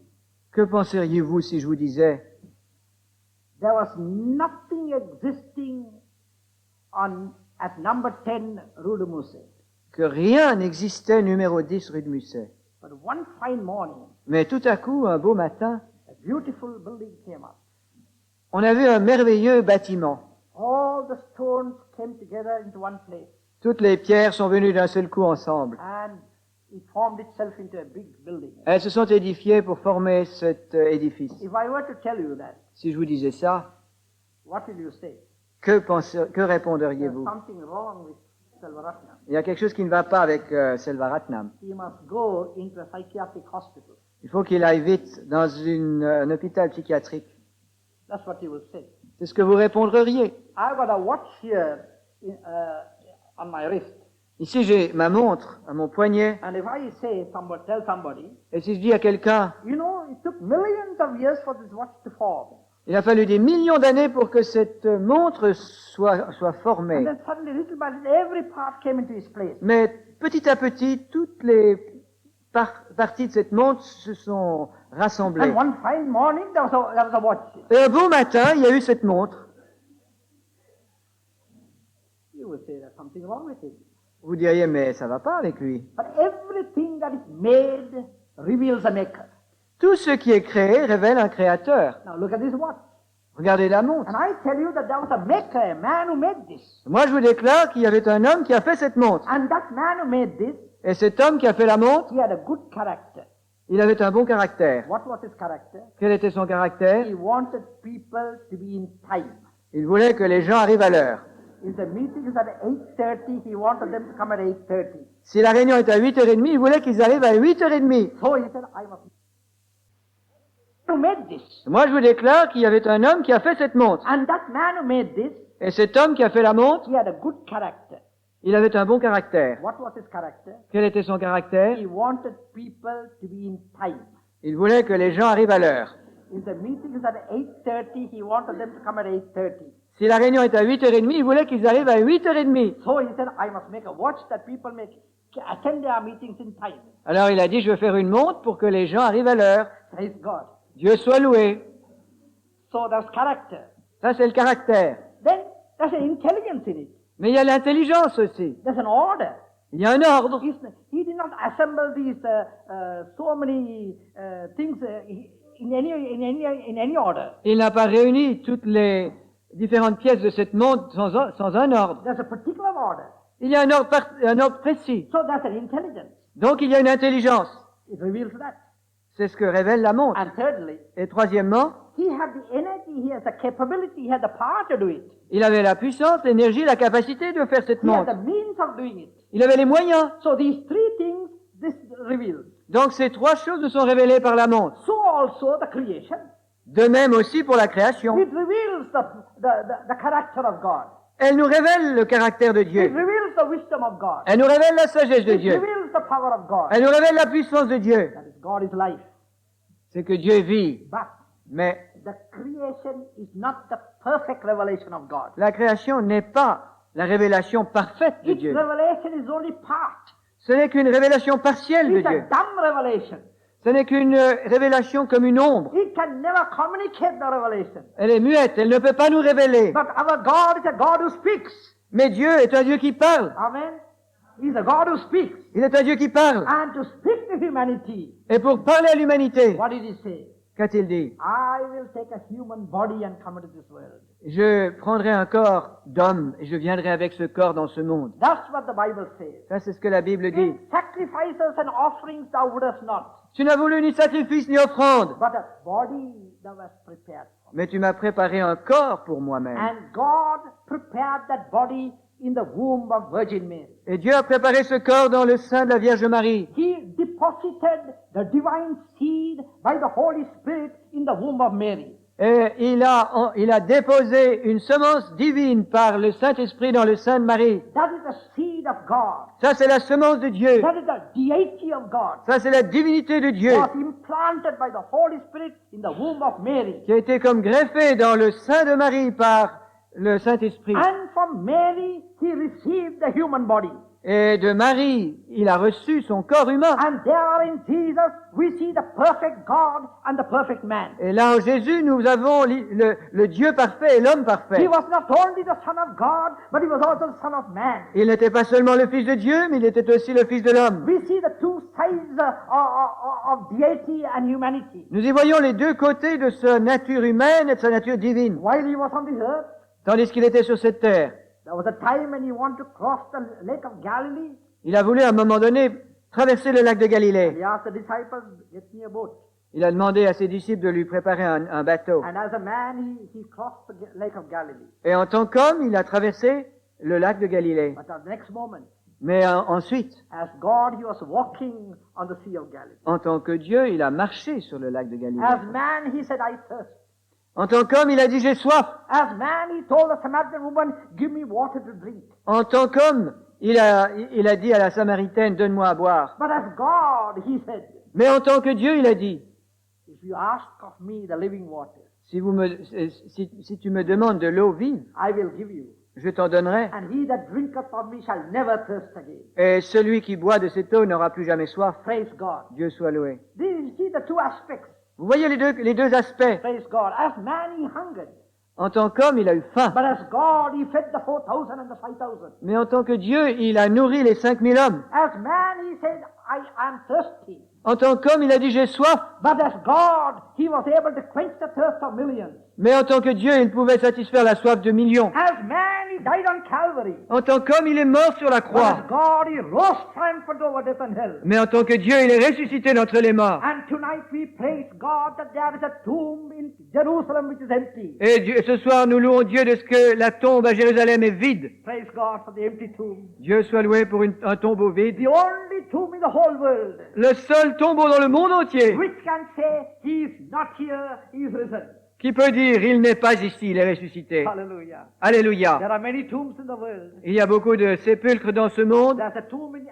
Que penseriez-vous si je vous disais there was nothing existing at number 10 Rue de Musset, que rien n'existait numéro 10 rue de Musset? but one fine morning, Mais tout à coup, un beau matin, a beautiful building came up. on a vu un merveilleux bâtiment. All the stones came together into one place, Toutes les pierres sont venues d'un seul coup ensemble. and it formed itself into a big building. Elles se sont édifiées pour former cet édifice. If I were to tell you that, Si je vous disais ça, what will you say? que There's répondriez-vous? something wrong with Selvaratnam. Il y a quelque chose qui ne va pas avec Selvaratnam. He must go into a psychiatric hospital. Il faut qu'il aille vite dans un hôpital psychiatrique. That's what he will say. C'est ce que vous répondriez. I've got a watch here on my wrist. Ici, j'ai ma montre à mon poignet. And if I tell somebody, Et si je dis à quelqu'un, you know, it took millions of years for this watch to form. il a fallu des millions d'années pour que cette montre soit And formée. then suddenly, little by little, every part came into its place. Mais petit à petit, toutes les parties de cette montre se sont rassemblées. And one fine morning, there was a watch. Et un beau matin, il y a eu cette montre. You would say there's something wrong with it. Vous diriez, mais ça va pas avec lui. But everything that is made reveals a maker. Tout ce qui est créé révèle un créateur. Now look at this watch. Regardez la montre. And I tell you that there was a maker, a man who made this. Moi, je vous déclare qu'il y avait un homme qui a fait cette montre. And that man who made this, Et cet homme qui a fait la montre, he had a good character. il avait un bon caractère. What was his character? Quel était son caractère? He wanted people to be in time. Il voulait que les gens arrivent à l'heure. If the meeting is at 8:30, he wanted them to come at 8:30. Si la réunion est à 8h30, il voulait qu'ils arrivent à 8h30. So he said, I must. Who made this? Moi, je vous déclare qu'il y avait un homme qui a fait cette montre. And that man who made this, Et cet homme qui a fait la montre, he had a good character. il avait un bon caractère. What was his character? Quel était son caractère? He wanted people to be in time. Il voulait que les gens arrivent à l'heure. If the meeting is at 8:30, he wanted them to come at 8:30. Si la réunion est à 8h30, il voulait qu'ils arrivent à 8h30. So he said, I must make a watch that people attend their meetings in time. Alors il a dit, je vais faire une montre pour que les gens arrivent à l'heure. Praise God. Dieu soit loué. So there's character. Ça, c'est le caractère. Then there's an intelligence in it. Mais il y a l'intelligence aussi. There's an order. Il y a un ordre. He did not assemble these so many things in any order. Il n'a pas réuni toutes les différentes pièces de cette montre sans un ordre. There's a particular order. Il y a un ordre précis. So there's an intelligence. Donc il y a une intelligence. It reveals that. C'est ce que révèle la montre. And thirdly, Et troisièmement, he had the energy, he has the capability, he had the power to do it. il avait la puissance, l'énergie, la capacité de faire cette He had montre. the means of doing it. Il avait les moyens. So these three things, this reveals. Donc ces trois choses nous sont révélées par la montre. So also the creation. De même aussi pour la création. It reveals the character of God. Elle nous révèle le caractère de It Dieu. reveals the wisdom of God. Elle nous révèle la sagesse de It Dieu. reveals the power of God. Elle nous révèle la puissance de Dieu. That is, God is life. C'est que Dieu vit. But Mais the creation is not the perfect revelation of God. La création n'est pas la révélation parfaite de Its Dieu. revelation is only part. Ce n'est qu'une révélation partielle de It's a Dieu. dumb revelation. Ce n'est qu'une révélation comme une ombre. It can never communicate the revelation. Elle est muette, elle ne peut pas nous révéler. But our God is a God who speaks. Mais Dieu est un Dieu qui parle. Amen. He's a God who speaks. Il est un Dieu qui parle. And to speak to humanity, Et pour parler à l'humanité, what did he say? qu'a-t-il dit? I will take a human body and come into this world. Je prendrai un corps d'homme et je viendrai avec ce corps dans ce monde. That's what the Bible says. Ça, c'est ce que la Bible dit. In sacrifices and offerings thou wouldest not, Tu n'as voulu ni sacrifice ni offrande, but a body thou hast prepared for me. mais tu m'as préparé un corps pour moi-même. And God prepared that body in the womb of Virgin Mary. Et Dieu a préparé ce corps dans le sein de la Vierge Marie. He deposited the divine seed by the Holy Spirit in the womb of Mary. Et il a déposé une semence divine par le Saint-Esprit dans le sein de Marie. That is the seed of God. Ça, c'est la semence de Dieu. That is the deity of God. Ça, c'est la divinité de Dieu Was implanted by the Holy Spirit in the womb of Mary. qui a été comme greffée dans le sein de Marie par le Saint-Esprit. And from Mary, he received the human body. Et de Marie, il a reçu son corps humain. And there in Jesus, we see the perfect God and the perfect man. Et là, en Jésus, nous avons le Dieu parfait et l'homme He parfait. was not only the Son of God, but he was also the Son of man. Il n'était pas seulement le Fils de Dieu, mais il était aussi le Fils de l'homme. We see the two sides of deity and humanity. Nous y voyons les deux côtés de sa nature humaine et de sa nature divine. While he was on the earth, Tandis qu'il était sur cette terre, there was a time when he wanted to cross the lake of Galilee. il a voulu à un moment donné traverser le lac de And Galilée. he asked the disciples, get me a boat. Il a demandé à ses disciples de lui préparer un bateau. And as a man, he crossed the lake of Galilee. Et en tant qu'homme, il a traversé le lac de Galilée. But at the next moment, Mais ensuite, as God, he was walking on the Sea of Galilee. en tant que Dieu, il a marché sur le lac de Galilée. As man, he said, I thirst. En tant qu'homme, il a dit, j'ai soif. As man, he told the Samaritan woman, give me water to drink. En tant qu'homme, il a dit à la Samaritaine, donne-moi à boire. But as God, he said, Mais en tant que Dieu, il a dit, if you ask of me the living water, si tu me demandes de l'eau vive, I will give you. je t'en donnerai. And he that drinketh of me shall never thirst again. Et celui qui boit de cette eau n'aura plus jamais soif. Praise God. Dieu soit loué. You see the two aspects. Vous voyez les deux aspects. Praise God. As man, he hungered. En tant qu'homme, il a eu faim. But as God, he fed the 4,000 and the 5,000. Mais en tant que Dieu, il a nourri les 5000 hommes. As man, he said, I am thirsty. En tant qu'homme, il a dit, j'ai soif. But as God, he was able to quench the thirst of millions. Mais en tant que Dieu, il pouvait satisfaire la soif de millions. As man, he died on Calvary. En tant qu'homme, il est mort sur la But croix. as God, he rose triumphant over death and hell. Mais en tant que Dieu, il est ressuscité d'entre les morts. And tonight we praise God that there is a tomb in Jerusalem which is empty. Et ce soir, nous louons Dieu de ce que la tombe à Jérusalem est vide. Praise God for the empty tomb. Dieu soit loué pour un tombeau vide. The only tomb in the whole world Le seul tombeau dans le monde entier which can say, he is not here, he is risen. qui peut dire, il n'est pas ici, il est ressuscité. Hallelujah. Alléluia. There are many tombs in the world. Il y a beaucoup de sépulcres dans ce monde. There's a tomb in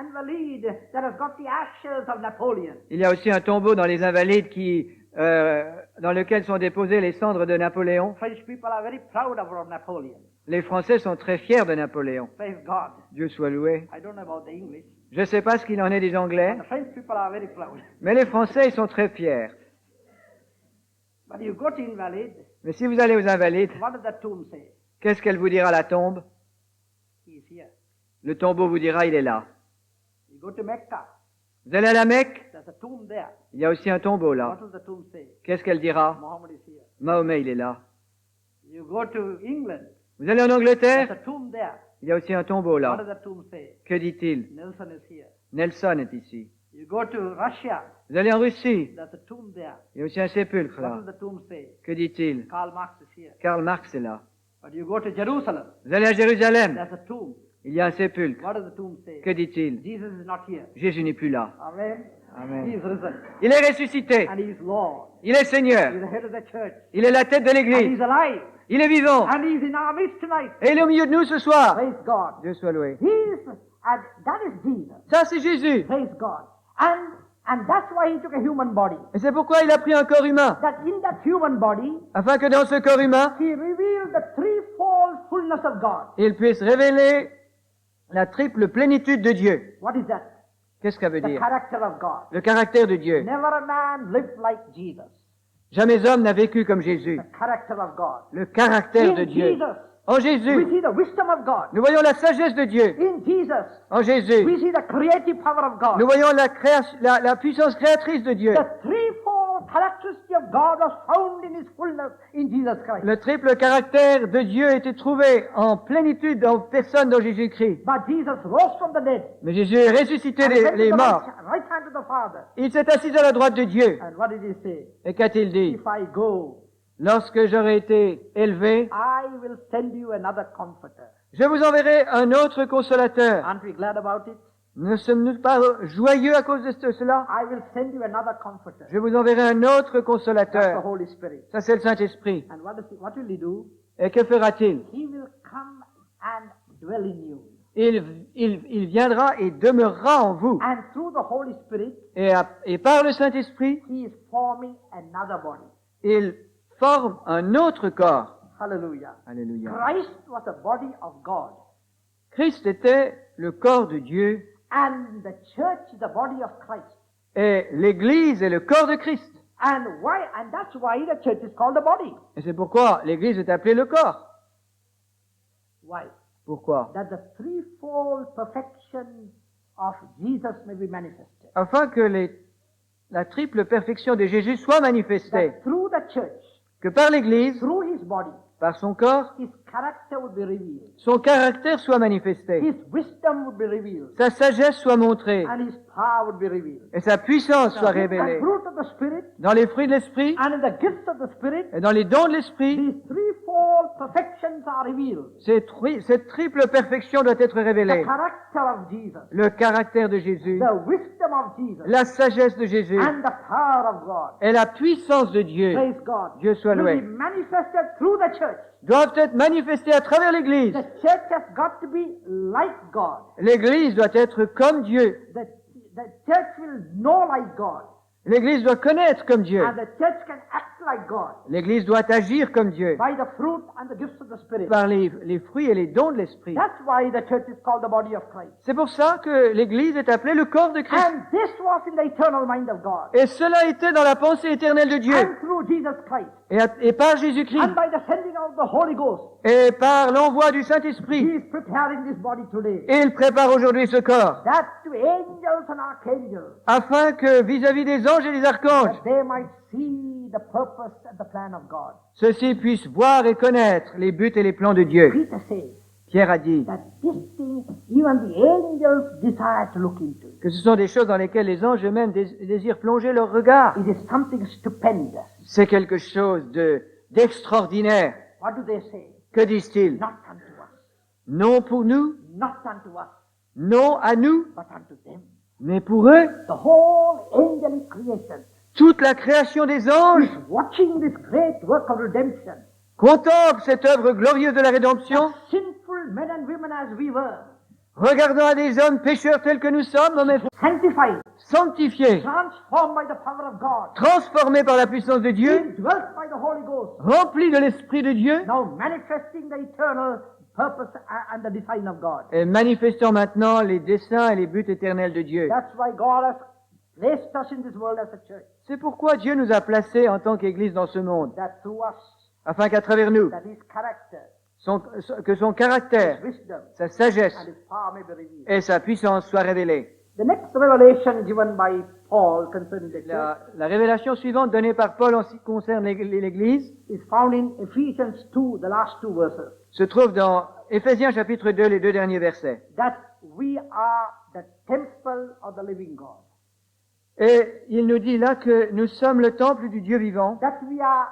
Invalides that has got the ashes of Napoleon. Il y a aussi un tombeau dans les Invalides dans lequel sont déposées les cendres de Napoléon. French people are very proud of Napoleon. Les Français sont très fiers de Napoléon. Praise God. Dieu soit loué. I don't know about the English. Je ne sais pas ce qu'il en est des Anglais, The French people are very proud. mais les Français, ils sont très fiers. But you go to Invalides, Mais si vous allez aux Invalides, what does that tomb say? qu'est-ce qu'elle vous dira la tombe? He is here. Le tombeau vous dira, il est là. You go to Mecca, Vous allez à la Mecque, there's a tomb there. il y a aussi un tombeau là. What does the tomb say? Qu'est-ce qu'elle dira? Muhammad is here. Mahomet, il est là. You go to England, Vous allez en there's Angleterre, a tomb there. il y a aussi un tombeau What là. does the tomb say? Que dit-il? Nelson is here. Nelson est ici. You go to Russia, Vous allez en Russie, there's a tomb there. il y a aussi un sépulcre What là. does the tomb say? Que dit-il? Karl Marx is here. Karl Marx est là. But you go to Jerusalem, Vous allez à Jérusalem, there's a tomb. il y a un sépulcre. What does the tomb say? Que dit-il? Jesus is not here. Jésus n'est plus là. Amen. He Amen. is risen. Il est ressuscité. And he is Lord. Il est Seigneur. He is the head of the church. Il est la tête de And l'Église. he's alive. Il est vivant. And he's in our midst tonight. Et il est au milieu de nous ce soir. Praise God. Dieu soit loué. He is, and that is Jesus. Ça, c'est Jésus. Praise God. And And that's why he took a human body. Et c'est pourquoi il a pris un corps humain, That in that human body, afin que dans ce corps humain, he revealed the threefold fullness of God. il puisse révéler la triple plénitude de Dieu. What is that? Qu'est-ce que ça veut The dire? character of God. Le caractère de Dieu. Never a man lived like Jesus. Jamais homme n'a vécu comme Jésus. The character of God. Le caractère de In Dieu. Jesus, En we Jésus, see the wisdom of God. nous voyons la sagesse de Dieu. In Jesus, En Jésus, we see the creative power of God. nous voyons la puissance créatrice de Dieu. The threefold characteristic of God was found in his fullness in Jesus Christ. Le triple caractère de Dieu était trouvé en plénitude en personne dans Jésus-Christ. But Jesus rose from the dead. Mais Jésus est ressuscité And went to les the morts. right hand of the Father. Il s'est assis à la droite de Dieu. And what did he say? Et qu'a-t-il dit? If I go, Lorsque j'aurai été élevé, I will send you another comforter. je vous enverrai un autre consolateur. Aren't we glad about it? Ne sommes-nous pas joyeux à cause de cela? I will send you another comforter. Je vous enverrai un autre That's the consolateur. Holy Spirit. Ça, c'est le Saint-Esprit. And what will he do? Et que fera-t-il? He will come and dwell in you. Il viendra et demeurera en vous. And through the Holy Spirit, Et par le Saint-Esprit, he is forming another body. il forme un autre corps. Hallelujah. Alléluia. Christ was the body of God. Christ était le corps de Dieu And the church is the body of Christ. et l'Église est le corps de Christ. And that's why the church is called the body. Et c'est pourquoi l'Église est appelée le corps. Why? Pourquoi? That the threefold perfection of Jesus may be manifested. Afin que la triple perfection de Jésus soit manifestée. That through the church, Que par l'Église, through his body, par son corps, his character would be revealed. son caractère soit manifesté. His wisdom would be revealed. Sa sagesse soit montrée. And his power would be revealed. Et sa puissance soit And révélée. fruit of the Spirit Dans les fruits de l'Esprit and in the gifts of the Spirit, et dans les dons de l'Esprit, these threefold perfections are revealed. cette triple perfection doit être The révélée. character of Jesus, Le caractère de Jésus, the wisdom of Jesus, la sagesse de Jésus and the power of God. et la puissance de Dieu Praise God. Dieu soit Will loué. be manifested through the church. doivent être manifestées à travers l'Église. The church has got to be like God. L'Église doit être comme Dieu. The church will know like God. L'Église doit connaître comme Dieu. And the church can act like God L'Église doit agir comme Dieu by the fruit and the gifts of the Spirit. par les fruits et les dons de l'Esprit. That's why the church is called the body of Christ. C'est pour ça que l'Église est appelée le corps de Christ. And this was in the eternal mind of God. Et cela était dans la pensée éternelle de Dieu. And through Jesus Christ. Et par Jésus-Christ. And by the sending of the Holy Ghost. Et par l'envoi du He Saint-Esprit. is preparing this body today. Et il prépare aujourd'hui ce corps. That to angels and archangels. Afin que vis-à-vis des anges et des archanges, That they might see the purpose and the plan of God. ceux-ci puissent voir et connaître les buts et les plans de Dieu. Peter says Pierre a dit that this thing even the angels desire to look into. que ce sont des choses dans lesquelles les anges eux-mêmes désirent plonger leur regard. It is something stupendous. C'est quelque chose d'extraordinaire. What do they say? Que disent-ils? Not unto us. Non pour nous, Not unto us, non à nous, but unto them. mais pour eux. The whole angelic creation Toute la création des anges is watching this great work of redemption. contemple cette œuvre glorieuse de la rédemption, Sinful men and women as we were, regardant à des hommes pécheurs tels que nous sommes, hommes et femmes, sanctified, sanctifiés, transformed by the power of God, transformés par la puissance de Dieu, indwelt by the Holy Ghost, remplis de l'Esprit de Dieu, now manifesting the eternal purpose and the design of God. et manifestant maintenant les desseins et les buts éternels de Dieu. That's why God has placed us in this world as a church, C'est pourquoi Dieu nous a placés en tant qu'Église dans ce monde, that through us, afin qu'à travers nous, that His character, que son caractère, His wisdom, sa sagesse and His power may be revealed. et sa puissance soient révélés. The next revelation given by Paul concerning the church La révélation suivante donnée par Paul en ce qui concerne l'Église is found in Ephesians 2, the last two verses. se trouve dans Éphésiens chapitre 2, les 2 derniers versets. That we are the temple of the living God. Et il nous dit là que nous sommes le temple du Dieu vivant, That we are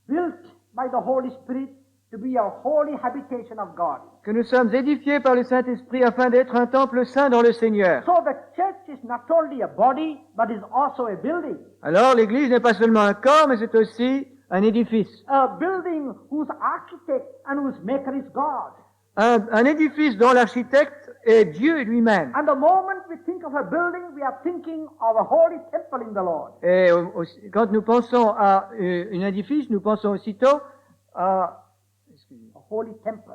built by the Holy Spirit to be a holy habitation of God. que nous sommes édifiés par le Saint-Esprit afin d'être un temple saint dans le Seigneur. So the church is not only a body, but is also a building. Alors l'Église n'est pas seulement un corps, mais c'est aussi un édifice. A building whose architect and whose maker is God. un édifice dont l'architecte est Dieu lui-même. And the moment we think of a building, we are thinking of a holy temple in the Lord. Et quand nous pensons à un édifice, nous pensons aussitôt à, A holy temple.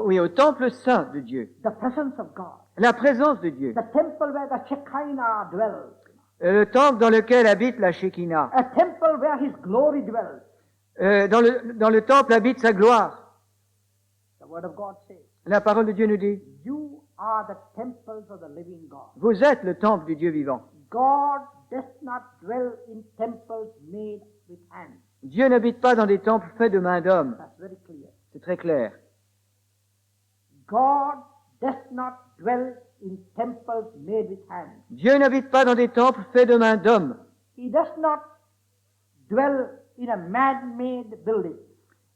oui, au temple saint de Dieu, The presence of God. la présence de Dieu, The temple where the Shekinah dwells. le temple dans lequel habite la Shekinah. A temple where His glory dwells. Dans le temple habite sa gloire. The Word of God says, La parole de Dieu nous dit, you are the temples of the living God. vous êtes le temple du Dieu vivant. God does not dwell in temples made with hands. Dieu n'habite pas dans des temples faits de main d'homme. That's very clear. C'est très clair. God does not dwell in temples made with hands. Dieu n'habite pas dans des temples faits de main d'homme. He does not dwell in a man-made building.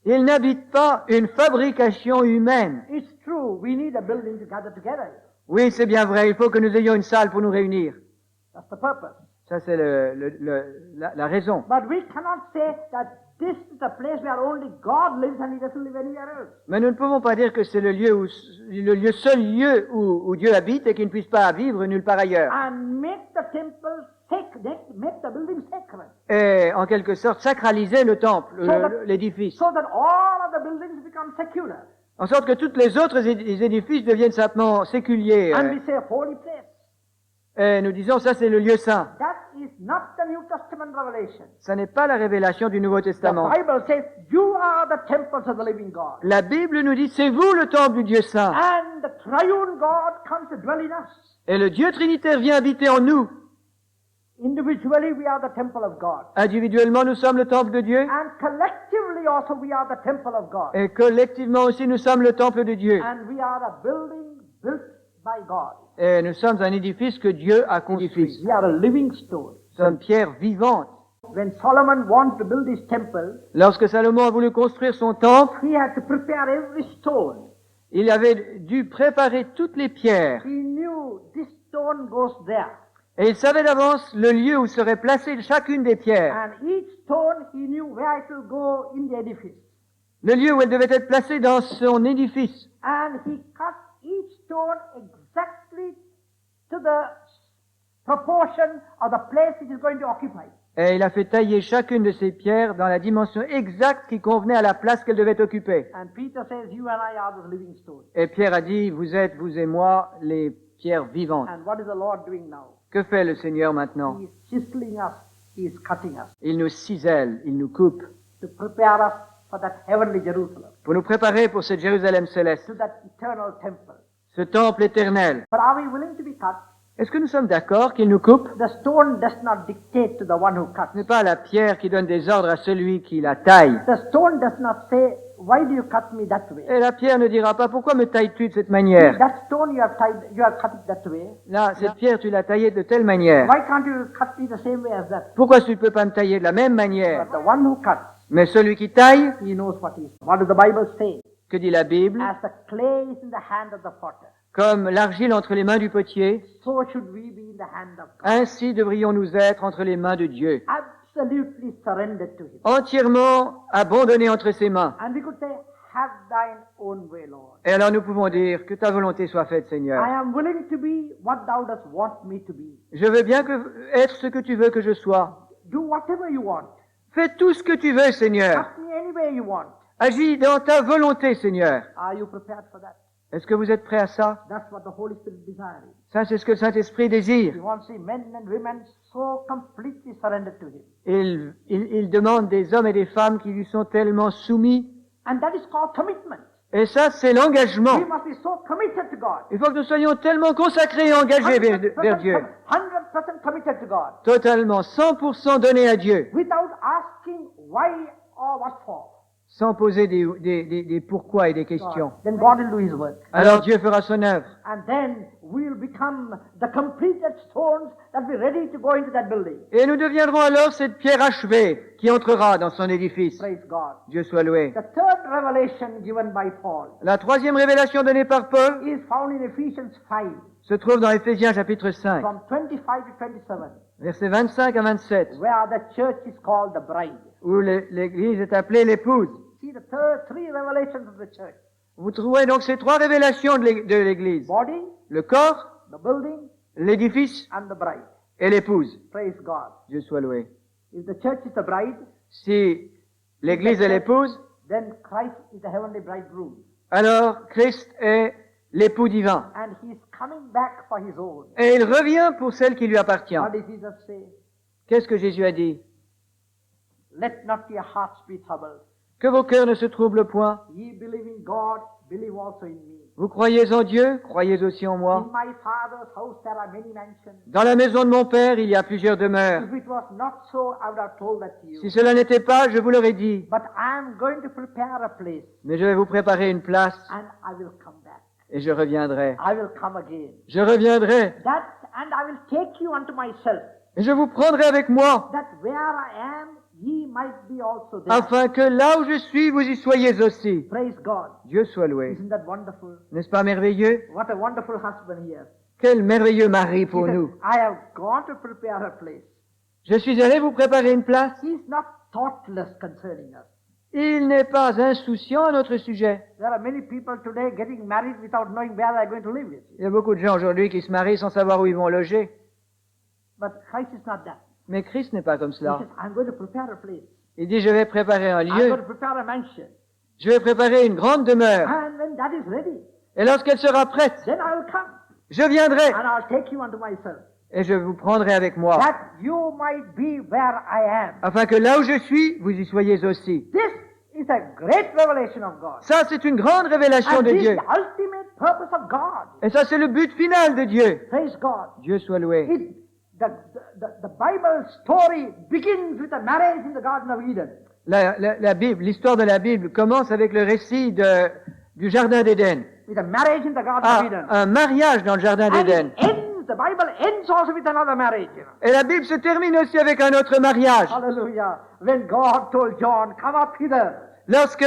Il n'habite pas une fabrication humaine. It's true, we need a building to gather together. Oui, c'est bien vrai, il faut que nous ayons une salle pour nous réunir. That's the purpose. Ça, c'est la raison. But we cannot say that this is the place where only God lives and He doesn't live anywhere else. Mais nous ne pouvons pas dire que c'est le seul lieu où Dieu habite et qu'il ne puisse pas vivre nulle part ailleurs. And make the temple sacred, make the building sacred. Et en quelque sorte sacraliser le temple, l'édifice. So that all of the buildings become secular. En sorte que tous les autres édifices deviennent simplement séculiers. And we say holy place. Et nous disons, ça c'est le lieu saint. That is not the New Testament revelation. Ça n'est pas la révélation du Nouveau Testament. The Bible says, you are the temples of the living God. La Bible nous dit, c'est vous le temple du Dieu saint. And the triune God comes to dwell in us. Et le Dieu trinitaire vient habiter en nous. Individually, we are the temple of God. Individuellement, nous sommes le temple de Dieu. And collectively also, we are the temple of God. Et collectivement aussi, nous sommes le temple de Dieu. And we are a building built by God. Et nous sommes un édifice que Dieu a construit. We are a living stone. Nous sommes pierres vivantes. When Solomon wanted to build his temple, Lorsque Salomon a voulu construire son temple, he had to prepare every stone. il avait dû préparer toutes les pierres. He knew this stone goes there. Et il savait d'avance le lieu où serait placée chacune des pierres. And each stone, he knew where it will go in the edifice. Le lieu où elle devait être placée dans son édifice. And he cut each stone exactly to the proportion of the place it is going to occupy. Et il a fait tailler chacune de ces pierres dans la dimension exacte qui convenait à la place qu'elle devait occuper. And Peter says, you and I are the living stones. Et Pierre a dit, vous êtes, vous et moi, les pierres vivantes. And what is the Lord doing now? Que fait le Seigneur maintenant? He is chiseling us. He is cutting us Il nous cisèle, il nous coupe, to prepare us for that heavenly Jerusalem, pour nous préparer pour cette Jérusalem céleste, to that eternal temple. ce temple éternel. But are we willing to be cut? Est-ce que nous sommes d'accord qu'il nous coupe? The stone does not dictate to the one who cuts. Ce n'est pas la pierre qui donne des ordres à celui qui la taille. The stone does not say, why do you cut me that way? Et la pierre ne dira pas, pourquoi me tailles-tu de cette manière? That stone you have cut it that way. Là, cette pierre, tu l'as taillée de telle manière. Why can't you cut me the same way as that? Pourquoi tu ne peux pas me tailler de la même manière? But the one who cuts, Mais celui qui taille, he knows what he is. What does the Bible say? que dit la Bible? As the clay is in the hand of the potter, Comme l'argile entre les mains du potier, so should we be in the hand of God. ainsi devrions-nous être entre les mains de Dieu, Absolutely surrendered to Him. entièrement abandonnés entre ses mains. And we could say, have thine own way, Lord. Et alors nous pouvons dire, que ta volonté soit faite, I Seigneur. am willing to be what thou dost want me to be. Je veux bien être ce que tu veux que je sois. Do whatever you want. Fais tout ce que tu veux, Seigneur. Cut me any way you want. Agis dans ta volonté, Seigneur. Are you prepared for that? Est-ce que vous êtes prêts à ça? That's what the Holy Spirit desires. Ça, c'est ce que le Saint-Esprit désire. He wants to see men and women so completely surrendered to Him. Il demande des hommes et des femmes qui lui sont tellement soumis. And that is called commitment. Et ça, c'est l'engagement. We must be so committed to God. Il faut que nous soyons tellement consacrés et engagés vers Dieu. 100% committed to God. Totalement, 100% donnés à Dieu. Without asking why or what for. Sans poser des pourquoi et des questions. Then God will do His work. Alors Dieu fera son œuvre. And then we will become the completed stones that will be ready to go into that building. Et nous deviendrons alors cette pierre achevée qui entrera dans son édifice. Praise God. Dieu soit loué. The third revelation given by Paul La troisième révélation donnée par Paul is found in Ephesians 5, se trouve dans Éphésiens chapitre 5, from 25 to 27, versets 25 à 27, where the church is called the bride. où l'Église est appelée l'épouse. See the three revelations of the church. Vous trouvez donc ces trois révélations de l'Église. body, Le corps, the building, l'édifice and the bride. et l'épouse. Praise God. Dieu soit loué. If the church is the bride, Si l'Église est l'épouse, then Christ is the heavenly bridegroom. alors Christ est l'époux divin. And he is coming back for his own. Et il revient pour celle qui lui appartient. What did Jesus say? Qu'est-ce que Jésus a dit? Let not your hearts be troubled. Que vos cœurs ne se troublent point. Ye believe in God, believe also in me. Vous croyez en Dieu, croyez aussi en In moi. my Father's house there are many mansions. Dans la maison de mon Père, il y a plusieurs demeures. If it was not so, I would have told that to you. Si cela n'était pas, je vous l'aurais dit. But I am going to prepare a place, Mais je vais vous préparer une place and I will come back. et je reviendrai. I will come again. Je reviendrai And I will take you unto myself, et je vous prendrai avec moi, that where I am, ye might be also there. afin que là où je suis, vous y soyez aussi. Praise God. Dieu soit loué. Isn't that wonderful? N'est-ce pas merveilleux? What a wonderful husband here. Quel merveilleux mari He pour said, nous. I have gone to prepare a place. Je suis allé vous préparer une place. He's not thoughtless concerning us. Il n'est pas insouciant à notre sujet. There are many people today getting married without knowing where they're going to live. Il y a beaucoup de gens aujourd'hui qui se marient sans savoir où ils vont loger. But Christ is not that. Mais Christ n'est pas comme He cela. says, I'm going to prepare a place. Il dit, je vais préparer un I'm going lieu, to prepare a mansion. je vais préparer une grande demeure. And when that is ready, Et lorsqu'elle sera prête, then I will come. je viendrai And I'll take you unto myself. et je vous prendrai avec moi, That you might be where I am. afin que là où je suis, vous y soyez aussi. This is a great revelation of God. Ça, c'est une grande révélation And de this is Dieu. the ultimate purpose of God. Et ça, c'est le but final de Dieu. Praise God. Dieu soit loué. The Bible story begins with a marriage in the Garden of Eden. La Bible, l'histoire de la Bible commence avec le récit du Jardin d'Éden. With a marriage in the Garden Ah, of Eden. un mariage dans le Jardin And d'Éden. it ends, the Bible ends also with another marriage. Et la Bible se termine aussi avec un autre mariage. Hallelujah. When God told John, come up hither, Lorsque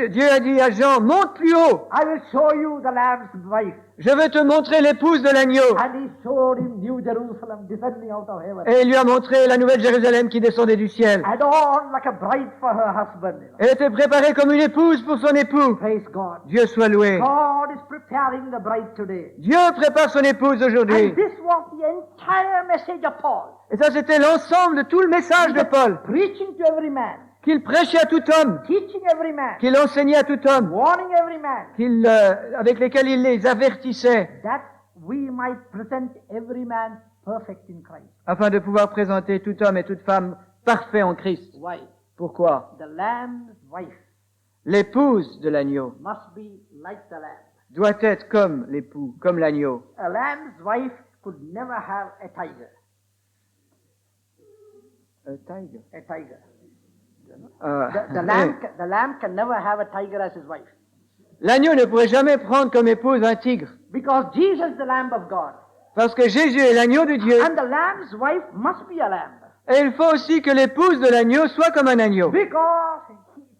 Dieu a dit à Jean, monte plus haut, I will show you the Lamb's wife. je vais te montrer l'épouse de l'agneau. And he showed him New Jerusalem descending out of heaven. Et il lui a montré la nouvelle Jérusalem qui descendait du ciel. Adorned like a bride for her husband. Elle était préparée comme une épouse pour son époux. Praise God. Dieu soit loué. God is preparing the bride today. Dieu prépare son épouse aujourd'hui. And this was the entire message of Paul. Et ça, c'était l'ensemble de tout le message de Paul. Preaching to every man. Qu'il prêchait à tout homme, Teaching every man. qu'il enseignait à tout homme, Warning every man. avec lesquels il les avertissait, That we might present every man perfect in Christ. afin de pouvoir présenter tout homme et toute femme parfaits en Christ. Why? Pourquoi? The Lamb's wife L'épouse de l'agneau must be like the Lamb. doit être comme l'époux, comme l'agneau. A Lamb's wife could never have a tiger. A tiger. The lamb can never have a tiger as his wife. L'agneau ne pourrait jamais prendre comme épouse un tigre, Because Jesus is the Lamb of God. parce que Jésus est l'agneau de Dieu. And the lamb's wife must be a lamb. Et il faut aussi que l'épouse de l'agneau soit comme un agneau, Because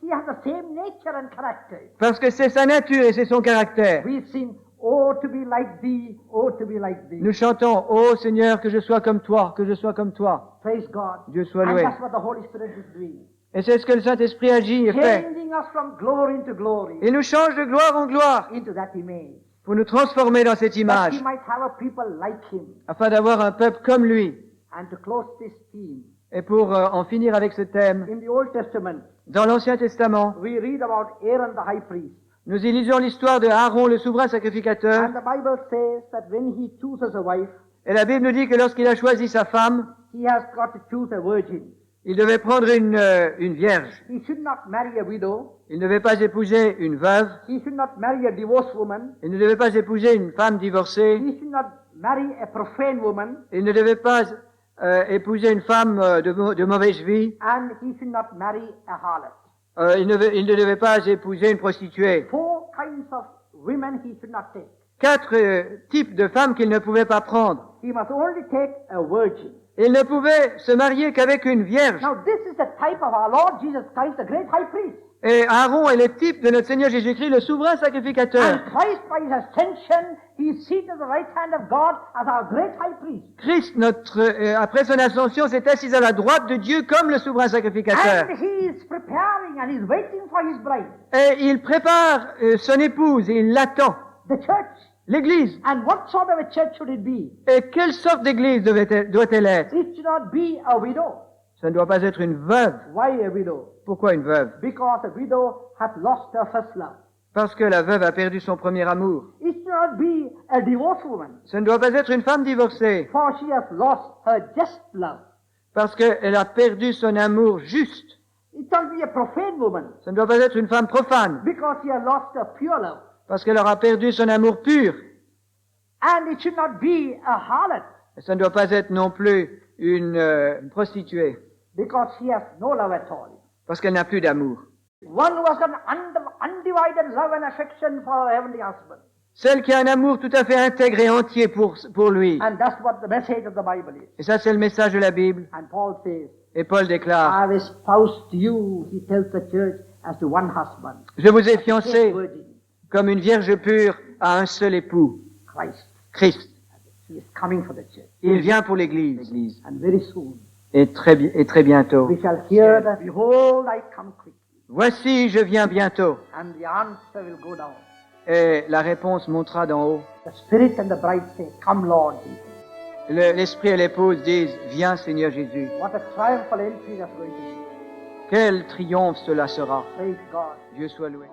he has the same nature and character. parce que c'est sa nature et c'est son caractère. We sing, oh to be like thee, oh to be like thee. Nous chantons, ô Seigneur, que je sois comme toi, que je sois comme toi. Praise God. Dieu soit And loué. that's what the Holy Spirit is doing. Et c'est ce que le Saint-Esprit agit et fait. Changing us from glory into glory. Il nous change de gloire en gloire Into that image. pour nous transformer dans cette That image, he might have a people like him. afin d'avoir un peuple comme lui. And to close this theme, Et pour en finir avec ce thème, in the Old Testament, dans l'Ancien Testament, we read about Aaron the high priest. nous y lisons l'histoire de Aaron, le souverain sacrificateur. And the Bible says that when he chooses a wife, Et la Bible nous dit que lorsqu'il a choisi sa femme, he has got to choose a virgin. il devait prendre une vierge. He should not marry a widow. Il ne devait pas épouser une veuve. He should not marry a divorced woman. Il ne devait pas épouser une femme divorcée. He should not marry a profane woman. Il ne devait pas épouser une femme de mauvaise vie. And he should not marry a harlot. Il ne devait pas épouser une prostituée. 4 kinds of women he should not take. 4 types de femmes qu'il ne pouvait pas prendre. He must only take a virgin. Il ne pouvait se marier qu'avec une vierge. Now this is the type of our Lord Jesus Christ, the great high priest. Et Aaron est le type de notre Seigneur Jésus-Christ, le souverain sacrificateur. And Christ, by his ascension, he is seated at the right hand of God as our great high priest. Christ, après son ascension, s'est assis à la droite de Dieu comme le souverain sacrificateur. And he is preparing and he is waiting for his bride, Et il prépare son épouse et il l'attend. the church. L'Église. And what sort of a church should it be? Et quelle sorte d'Église doit-elle être? It should not be a widow. Ça ne doit pas être une veuve. Why a widow? Pourquoi une veuve? Because a widow hath lost her first love. Parce que la veuve a perdu son premier amour. It should not be a divorced woman, Ça ne doit pas être une femme divorcée. for she has lost her just love. Parce qu'elle a perdu son amour juste. It should not be a profane woman, Ça ne doit pas être une femme profane. because she has lost her pure love. Parce qu'elle aura perdu son amour pur. And it should not be a harlot, Et ça ne doit pas être non plus une prostituée. because she has no love at all. Parce qu'elle n'a plus d'amour. One who has got an undivided love and affection for her heavenly husband. Celle qui a un amour tout à fait intègre et entier pour lui. And that's what the message of the Bible is. Et ça, c'est le message de la Bible. And Paul says, Et Paul déclare, I have espoused you, he tells the church, as to one husband. je vous ai Chaste fiancé virgin, comme une vierge pure à un seul époux, Christ. Christ. He is coming for the church. Il vient pour l'Église. And very soon, Et très bientôt. we shall hear that, behold, I come quickly. Voici, je viens bientôt. And the answer will go down. Et la réponse montera d'en haut. The Spirit and the bride say, come, Lord Jesus. L'Esprit et l'épouse disent, viens Seigneur Jésus. What a triumphal entry that's going to be. Quel triomphe cela sera. Praise God. Dieu soit loué.